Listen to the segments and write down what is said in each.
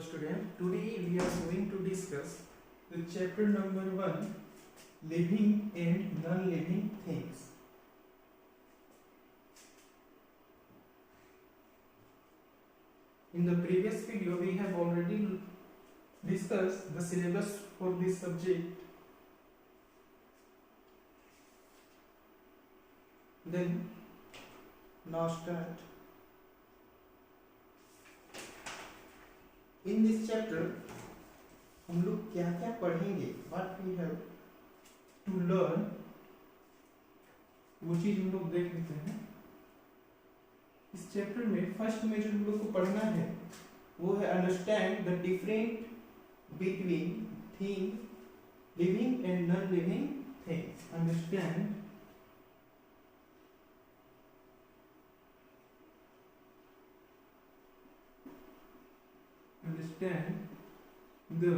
Hello student, today we are going to discuss the chapter number 1, living and non-living things. In the previous video we have already discussed the syllabus for this subject. Then now start. In this chapter हम लोग क्या क्या पढ़ेंगे, what we have to learn, वो चीज हम लोग देख लेते हैं। इस चैप्टर में फर्स्ट में जो हम लोग को पढ़ना है वो है understand the different between thing living and non living things. Understand the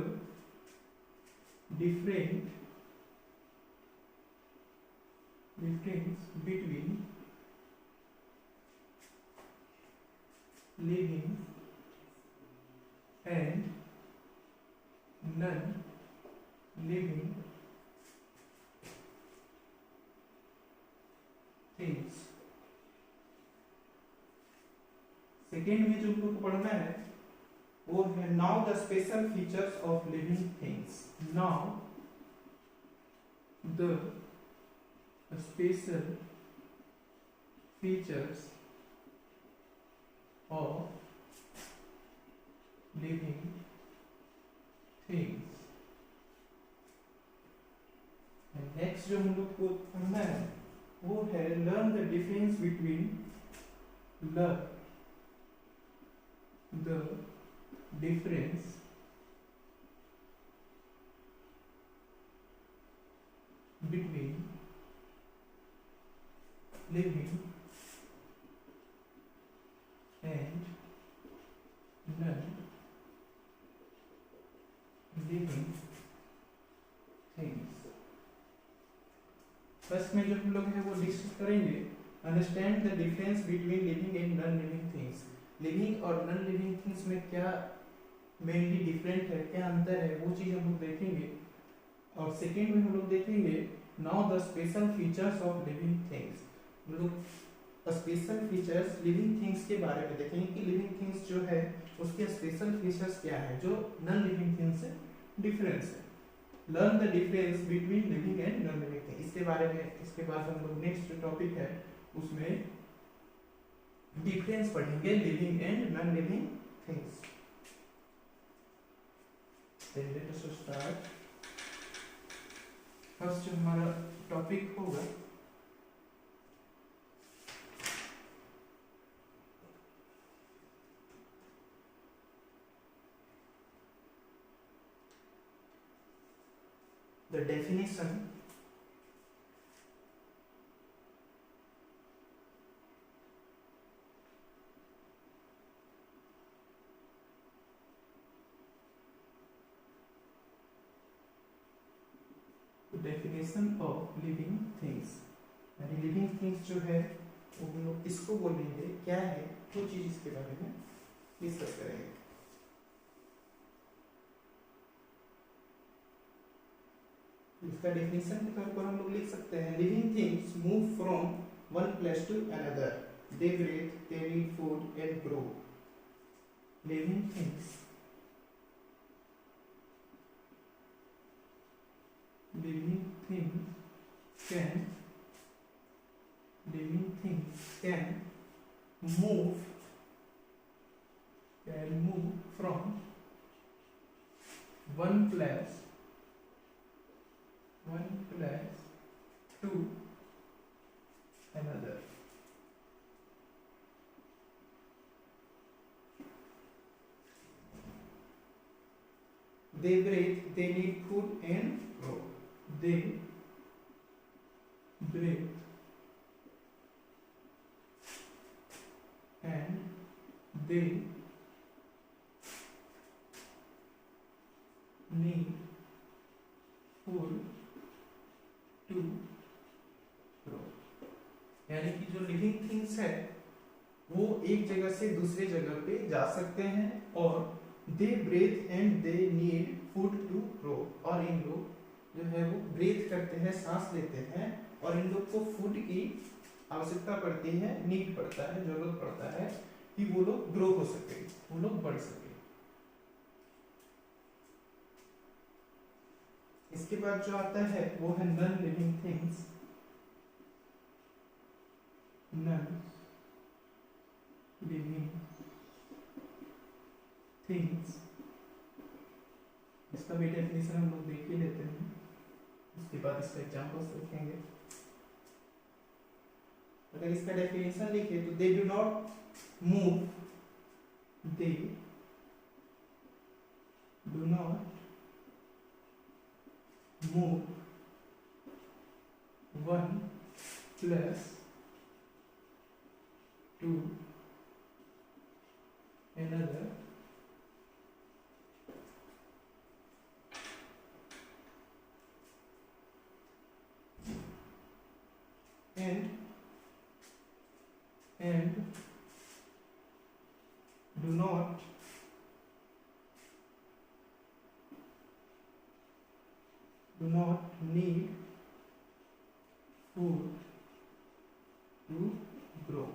difference between living and non-living things। Second में जो हम लोग को पढ़ना है वो है now the special features of living things. Now the special features of living things. Next जो हम लोग को पढ़ना है वो है learn the difference between the difference between living and non-living things। First में जो हम लोग है वो डिस्कस करेंगे understand the difference between living and non living things. Living और नॉन लिविंग थिंग्स में क्या मेनली डिफरेंट है, क्या अंतर है, वो चीज हम लोग देखेंगे। और सेकेंड में हम लोग देखेंगे now the special features of living things. हम लोग स्पेशल फीचर्स लिविंग थिंग्स के बारे में देखेंगे कि लिविंग थिंग्स जो है उसके स्पेशल फीचर्स क्या है जो नॉन लिविंग थिंग्स से डिफरेंस है। Learn the difference between living and non living things. इसके बारे में इसके बाद हम लोग नेक्स्ट टॉपिक है उसमें डिफरेंस पढ़ेंगे living and non living things. Then let us start। First जो हमारा टॉपिक होगा the definition definition of living things. यानी लिविंग थिंग्स जो है वो हम लोग इसको बोलेंगे क्या है, दो चीज इसके बारे में डिस्कस करेंगे। इसका डेफिनेशन के तौर पर हम लोग लिख सकते हैं living things move from one place to another, they breathe, they need food and grow. Living things living things can move from one place to another। They breathe, they need food and grow। They breathe and they need food to grow। यानी कि जो living things है वो एक जगह से दूसरे जगह पे जा सकते हैं और they breathe and they need food to grow, और इन लोग जो है वो ब्रीथ करते हैं, सांस लेते हैं, और इन लोग को फूड की आवश्यकता पड़ती है, नीड पड़ता है, जरूरत पड़ता है कि वो लोग ग्रो हो सके, वो लोग बढ़ सके। इसके बाद जो आता है वो है non living things. Non living things, इसका भी डेफिनेशन हम लोग देख ही लेते हैं, उसके बाद इसका एग्जांपल्स देखेंगे। अगर इसका डेफिनेशन लिखे तो दे do not move, they do not move, one plus two another, and do not need food to grow.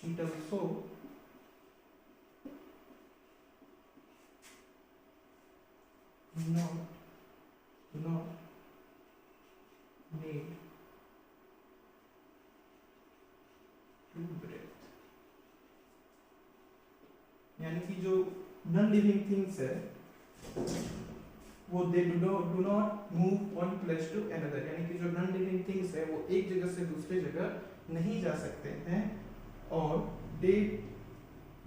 It also do not need to breathe. यानी कि जो नॉन लिविंग थिंग्स है वो they do not move one place to another, यानी कि जो non living things है वो एक जगह से दूसरे जगह नहीं जा सकते हैं, और they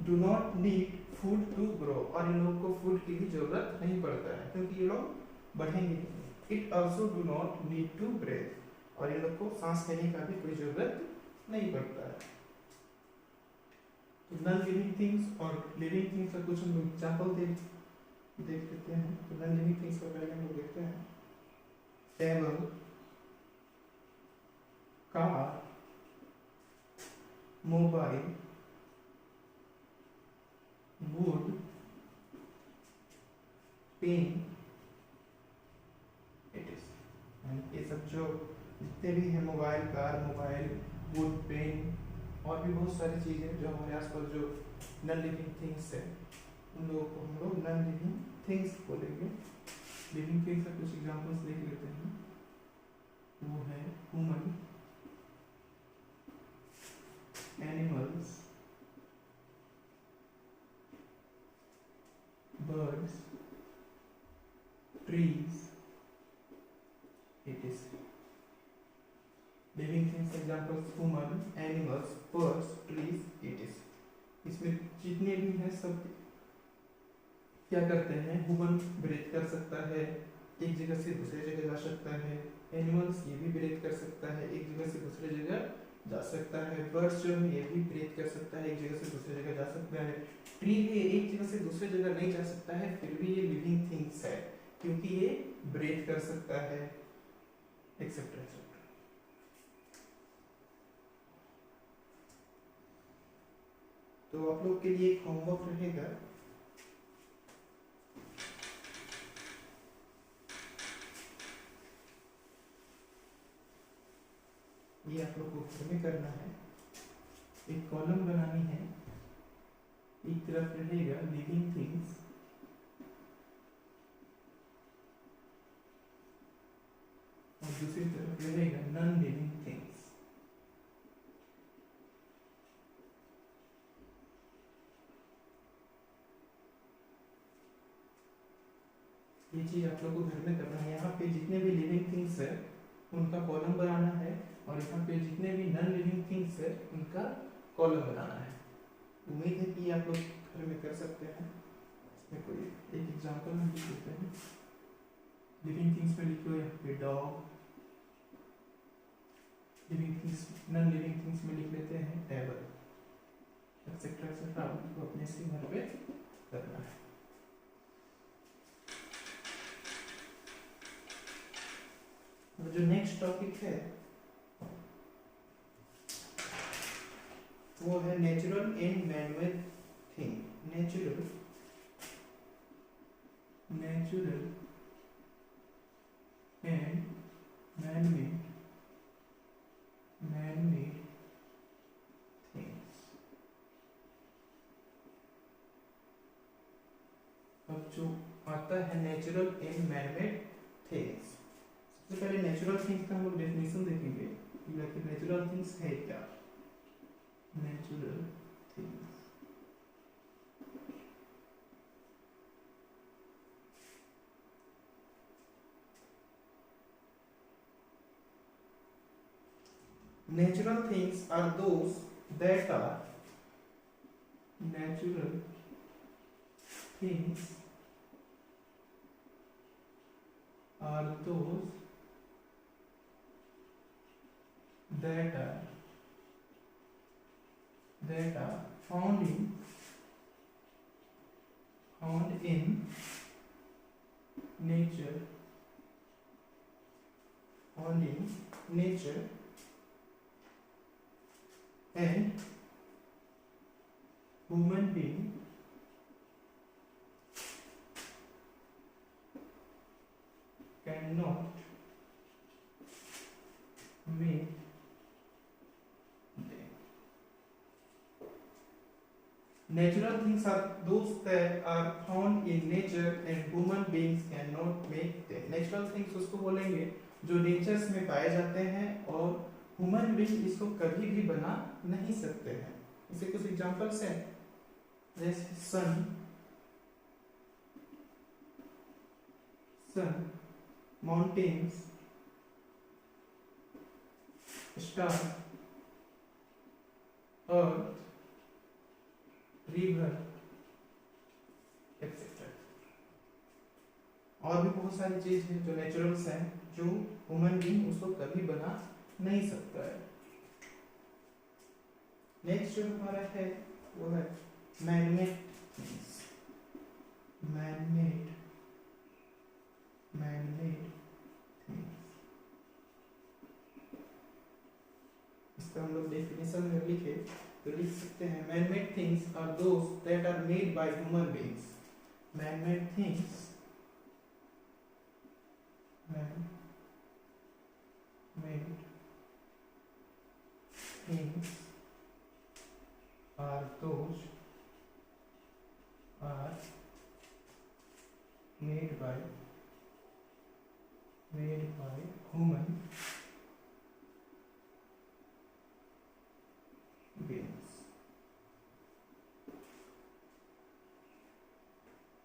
do not need food to grow, और इन लोगों को फूड की भी जरूरत नहीं पड़ता है क्योंकि ये लोग बढ़ेंगे। It also do not need to breathe, और इन लोग को सांस लेने का भी कोई जरूरत नहीं पड़ता है। तो नॉन लिविंग थिंग्स और लिविंग थिंग्स का कुछ हम एग्जांपल देख लेते हैं। तो नॉन लिविंग थिंग्स का पहले हम लोग देखते हैं table, car, mobile, wood, pen, it is. ये सब जो जितने भी हैं, mobile, car, mobile, wood, pen, और भी बहुत सारी चीजें जो हमारे आसपास जो नॉन लिविंग थिंग्स है, उन लोगों को हम लोग नॉन लिविंग थिंग्स बोलेंगे। लिविंग थिंग्स का कुछ एग्जांपल्स देख लेते हैं। वो है human, animals, birds, trees, it is. Living things examples human, animals, birds, trees, it is. इसमें जितने भी हैं सब क्या करते हैं? ह्यूमन ब्रीथ कर सकता है, एक जगह से दूसरे जगह जा सकता है। एनिमल्स ये भी ब्रीथ कर सकता है, एक जगह से दूसरे जगह जा सकता है। बर्ड्स जो है ये भी ब्रीथ कर सकता है, एक जगह से दूसरे जगह जा सकता है। ट्री भी एक जगह से दूसरे जगह नहीं जा सकता है, फिर भी ये लिविंग थिंग्स है क्योंकि ये ब्रीथ कर सकता है, एक्सेट्रा एक्सेट्रा। तो आप लोग के लिए एक होमवर्क रहेगा, ये आप लोग को घर में करना है। एक कॉलम बनानी है, एक तरफ रहेगा लिविंग थिंग्स और दूसरी तरफ रहेगा नॉन लिविंग थिंग्स। ये चीज आप लोग को घर में करना है। यहाँ पे जितने भी लिविंग थिंग्स है उनका कॉलम बनाना है, और यहाँ पे जितने भी नॉन लिविंग थिंग्स है उनका कॉलम बनाना है। उम्मीद है कि आप लोग घर में कर सकते हैं। इसमें कोई एक एग्जांपल हम लिख लेते हैं। लिविंग थिंग्स में लिखो यहाँ पे dog, living things non living things में लिख लेते हैं टेबल, एक्सेट्रा एक्सेट्रा। आपको अपने से घर पे करना है। जो नेक्स्ट टॉपिक है वो है natural and manmade thing, natural and man-made things। अब जो आता है नेचुरल एंड मैनमेड थिंग्स, सबसे पहले नेचुरल थिंग्स का हम लोग डेफिनेशन देखेंगे कि नेचुरल थिंग्स है क्या। Natural things natural things are those that are natural things are those that are found in nature, and human being cannot make them। Natural things are those that are found in nature and human beings cannot make them। Natural things उसको बोलेंगे जो natures में पाए जाते हैं और human being इसको कभी भी बना नहीं सकते हैं। इसे कुछ एग्जांपल्स हैं, जैसे सन, माउंटेन्स, स्टार, अर्थ, रिवर एक्सेट्रा। और भी बहुत सारी चीज है जो नेचुरल्स हैं जो ह्यूमन बीइंग उसको कभी बना नहीं सकता है। नेक्स्ट जो हमारा है वो है मैनमेड थिंग्स। मैनमेड थिंग्स, इसका हम लोग डेफिनेशन में लिखे तो लिख सकते हैं manmade things are those that are made by human beings. मैनमेड थिंग्स are those are made by human beings।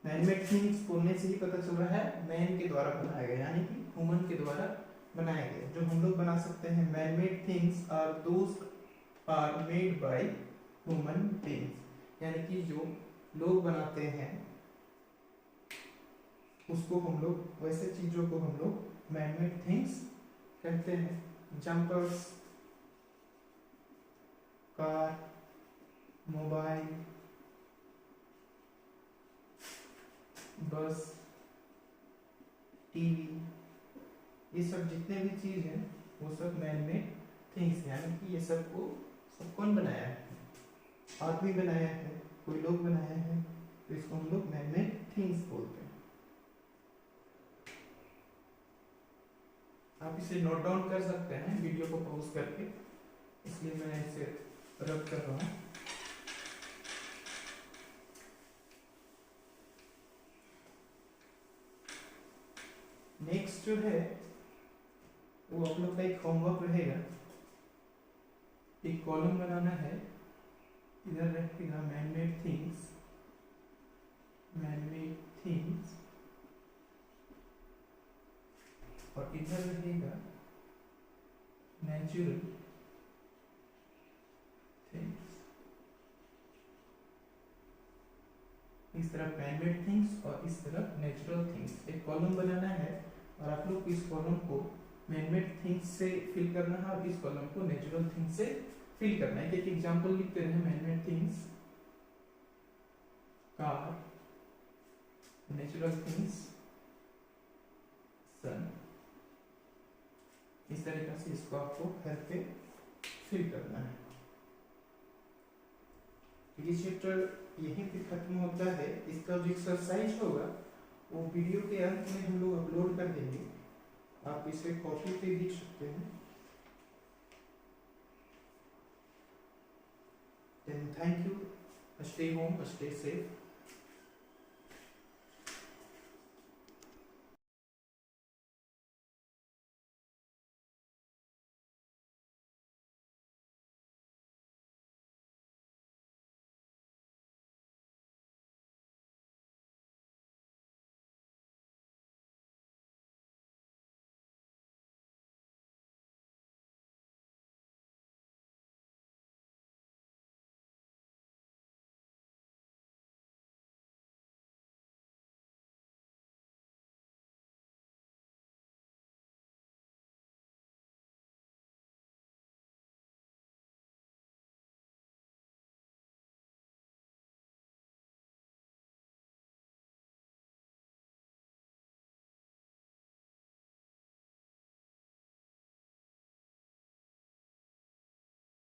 Manmade things बोलने से ही पता चल रहा है मैन के द्वारा बनाया गया, यानी कि ह्यूमन के द्वारा बनाया गया। जो हम लोग बना सकते हैं manmade things are those are made by human beings, यानी कि जो लोग बनाते हैं उसको हम लोग, वैसे चीजों को हम लोग मैनमेड थिंग्स कहते हैं। एग्जांपल्स कार, मोबाइल, बस, टीवी, ये सब जितने भी चीज हैं वो सब मैनमेड थिंग्स हैं, यानी कि ये सब कौन बनाया है? आदमी बनाया है, कोई लोग बनाया है, तो इसको हम लोग मैनमेड थिंग्स बोलते हैं। आप इसे नोट डाउन कर सकते हैं वीडियो को पॉज करके, इसलिए मैं इसे रब कर रहा हूँ। नेक्स्ट जो है वो आप लोग का एक होमवर्क रहेगा, एक कॉलम बनाना है। इधर रहेगा मैनमेड थिंग्स, और इधर रहेगा नेचुरल थिंग्स। इस तरफ मैनमेड थिंग्स और इस तरफ नेचुरल थिंग्स। एक कॉलम बनाना है और आप लोग इस कॉलम को मैनमेड थिंग्स से फिल करना है और इस कॉलम को नेचुरल थिंग्स से फिल करना है। एक एग्जांपल लिखते हैं manmade things, car, natural things, sun. इस तरीके से इसको आपको घर पे फिल करना है। ये चैप्टर यहीं पे खत्म होता है। इसका जो एक्सरसाइज होगा वो वीडियो के अंत में हम लोग अपलोड कर देंगे, आप इसे कॉपी पे लिख सकते हैं। Then thank you. Stay home, stay safe.